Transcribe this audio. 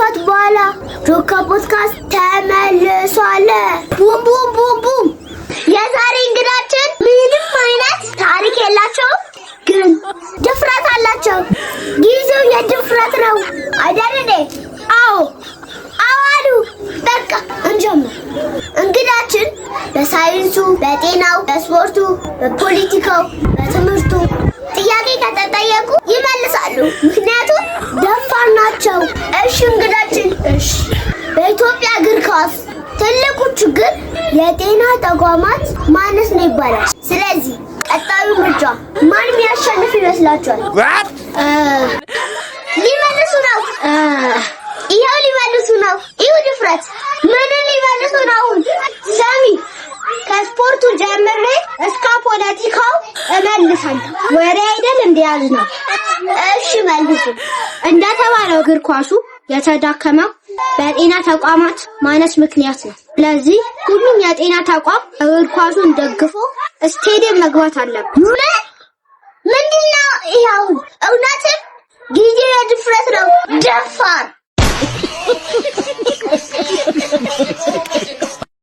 ከሰዓታት በኋላ ጆካ ፖድካስት ተመልሷል። ቡም ቡም ቡም ቡም። የዛሬ እንግዳችን ምንም አይነት ታሪክ የላቸውም፣ ግን ድፍረት አላቸው። ጊዜው የድፍረት ነው አይደል እንዴ? አዎ አዋሉ። በቃ እንጀምር። እንግዳችን በሳይንሱ፣ በጤናው፣ በስፖርቱ፣ በፖለቲካው፣ በትምህርቱ ጥያቄ ከተጠየቁ ይመልሳሉ፣ ምክንያቱም ደፋር ናቸው። እሺ እንግዳችን፣ እሺ በኢትዮጵያ እግር ኳስ ትልቁ ችግር የጤና ተቋማት ማነስ ነው ይባላል። ስለዚህ ቀጣዩ ምርጫ ማን የሚያሸንፍ ይመስላችኋል? ሊመልሱ ነው። ይኸው ሊመልሱ ነው። ይኸው ድፍረት። ምንም ሊመልሱ ነው። ሰሚ ከስፖርቱ ጀምሬ እስከ ፖለቲካው እመልሳለሁ። ወሬ አይደል እንዲያዝ ነው። እሺ መልሱ። እንደተባለው እግር ኳሱ የተዳከመው በጤና ተቋማት ማነስ ምክንያት ነው። ስለዚህ ሁሉም የጤና ተቋም እግር ኳሱን ደግፎ ስቴዲየም መግባት አለበት። ምንድነው? ይኸው እውነትም ጊዜው የድፍረት ነው። ደፋር